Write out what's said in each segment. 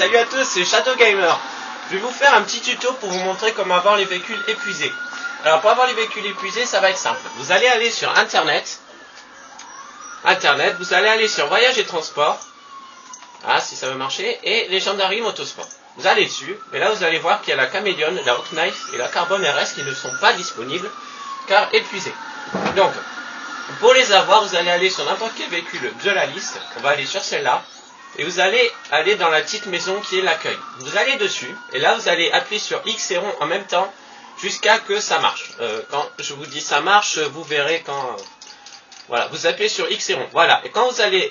Salut à tous, c'est Shadow Gamer. Je vais vous faire un petit tuto pour vous montrer comment avoir les véhicules épuisés. Alors pour avoir les véhicules épuisés, ça va être simple. Vous allez aller sur Internet, vous allez aller sur Voyage et Transport. Ah, si ça veut marcher. Et Legendary Motorsport. Vous allez dessus, et là vous allez voir qu'il y a la Camélion, la Hawkknife et la Carbon RS qui ne sont pas disponibles car épuisés. Donc, pour les avoir, vous allez aller sur n'importe quel véhicule de la liste. On va aller sur celle-là. Et vous allez aller dans la petite maison qui est l'accueil. Vous allez dessus, et là vous allez appuyer sur X et rond en même temps, jusqu'à que ça marche. Quand je vous dis ça marche, vous verrez quand... voilà, vous appuyez sur X et rond. Voilà, et quand vous allez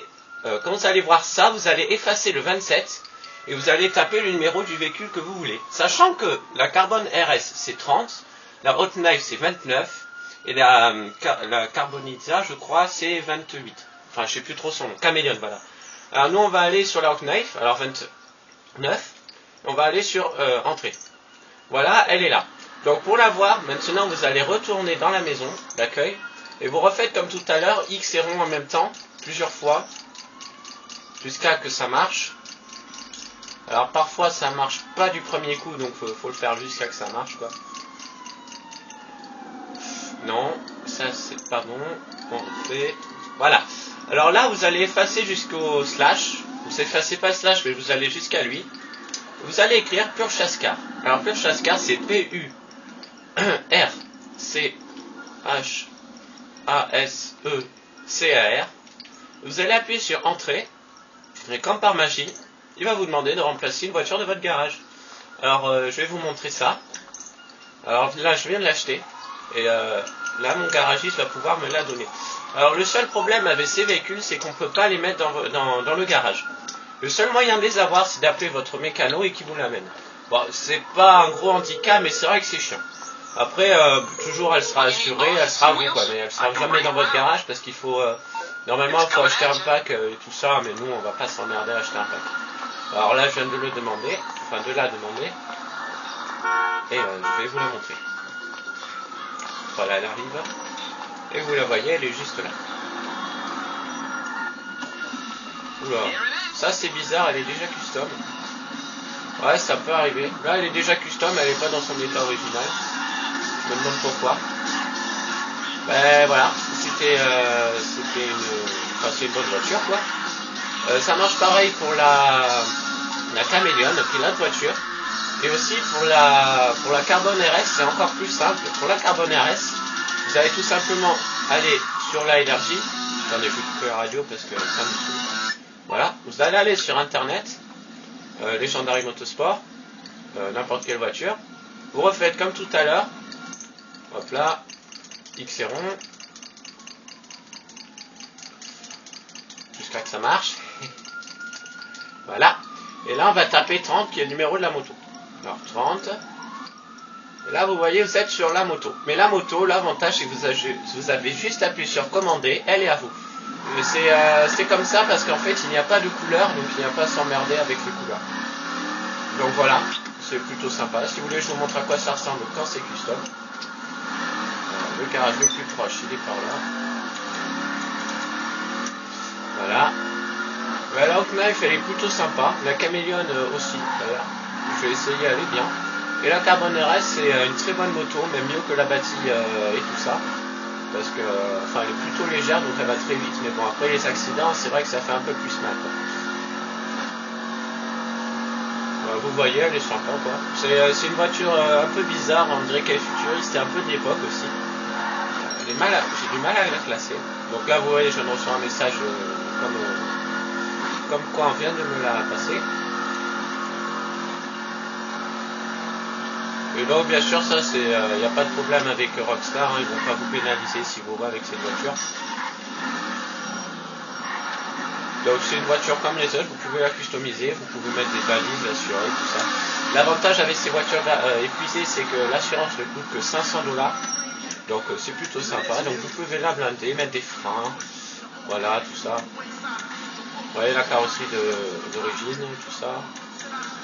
voir ça, vous allez effacer le 27, et vous allez taper le numéro du véhicule que vous voulez. Sachant que la Carbon RS c'est 30, la Hawkknife c'est 29, et la Carbonizza, je crois, c'est 28. Enfin, je sais plus trop son nom. Camélion, voilà. Alors nous on va aller sur la Hawkknife, alors 29, on va aller sur entrée. Voilà, elle est là. Donc pour la voir, maintenant vous allez retourner dans la maison d'accueil, et vous refaites comme tout à l'heure, X et rond en même temps, plusieurs fois, jusqu'à que ça marche. Alors parfois ça marche pas du premier coup, donc faut le faire jusqu'à que ça marche, quoi. Non, ça c'est pas bon, on refait, voilà. Alors là, vous allez effacer jusqu'au slash. Vous effacez pas le slash, mais vous allez jusqu'à lui. Vous allez écrire Purchascar. Alors Purchascar, c'est P-U-R-C-H-A-S-E-C-A-R. Vous allez appuyer sur Entrée. Et comme par magie, il va vous demander de remplacer une voiture de votre garage. Alors, je vais vous montrer ça. Alors là, je viens de l'acheter. Et là, mon garagiste va pouvoir me la donner. Alors le seul problème avec ces véhicules, c'est qu'on ne peut pas les mettre dans le garage. Le seul moyen de les avoir, c'est d'appeler votre mécano et qu'il vous l'amène. Bon, c'est pas un gros handicap, mais c'est vrai que c'est chiant. Après, toujours elle sera assurée, elle sera à vous, quoi, mais elle sera jamais dans votre garage parce qu'il faut... normalement, il faut acheter un pack et tout ça, mais nous, on va pas s'emmerder à acheter un pack. Alors là, je viens de le demander, enfin de la demander, et je vais vous la montrer. Voilà, elle arrive. Et vous la voyez, elle est juste là. Oula, ça c'est bizarre, elle est déjà custom. Ouais, ça peut arriver. Là, elle est déjà custom, elle n'est pas dans son état original. Je me demande pourquoi. Ben voilà, c'était une bonne voiture, quoi. Ça marche pareil pour la Camélion, puis l'autre voiture. Et aussi pour la Carbon RS, c'est encore plus simple. Pour la Carbon RS, vous allez tout simplement aller sur la énergie. Attendez, je vais couper la radio parce que ça me saoule. Voilà, vous allez aller sur Internet, Legendary Motorsport, n'importe quelle voiture. Vous refaites comme tout à l'heure. Hop là, X et rond. Jusqu'à que ça marche. Voilà. Et là, on va taper 30 qui est le numéro de la moto. Alors 30. Et là, vous voyez, vous êtes sur la moto. Mais la moto, l'avantage, c'est que vous avez juste appuyé sur commander, elle est à vous. C'est comme ça parce qu'en fait, il n'y a pas de couleur, donc il n'y a pas à s'emmerder avec les couleurs. Donc voilà, c'est plutôt sympa. Si vous voulez, je vous montre à quoi ça ressemble quand c'est custom. Le garage le plus proche, il est par là. Voilà. La Hawkknife, elle est plutôt sympa. La Camélion aussi, d'ailleurs. Je vais essayer, elle est bien. Et la Carbon RS, c'est une très bonne moto, même mieux que la Bati et tout ça. Parce que, enfin, elle est plutôt légère, donc elle va très vite. Mais bon, après les accidents, c'est vrai que ça fait un peu plus mal, quoi. Vous voyez, elle est sympa, quoi. C'est une voiture un peu bizarre, on dirait qu'elle est futuriste et un peu de l'époque aussi. J'ai du mal à la classer. Donc là, vous voyez, je viens de recevoir un message comme quoi on vient de me la passer. Et donc bien sûr ça c'est, il n'y a pas de problème avec Rockstar, hein, ils ne vont pas vous pénaliser si vous roulez avec cette voiture. Donc c'est une voiture comme les autres, vous pouvez la customiser, vous pouvez mettre des balises, l'assurer, tout ça. L'avantage avec ces voitures épuisées, c'est que l'assurance ne coûte que 500 $. Donc c'est plutôt sympa, donc vous pouvez la blinder, mettre des freins, voilà, tout ça. Vous voyez la carrosserie d'origine, tout ça.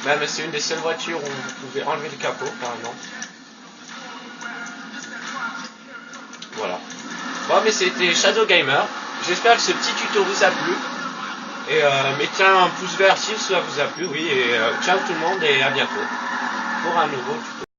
Même c'est une des seules voitures où vous pouvez enlever le capot, carrément. Voilà. Bon, mais c'était Shadow Gamer. J'espère que ce petit tuto vous a plu. Et mettez un pouce vert si ça vous a plu, oui, et ciao tout le monde et à bientôt pour un nouveau tuto.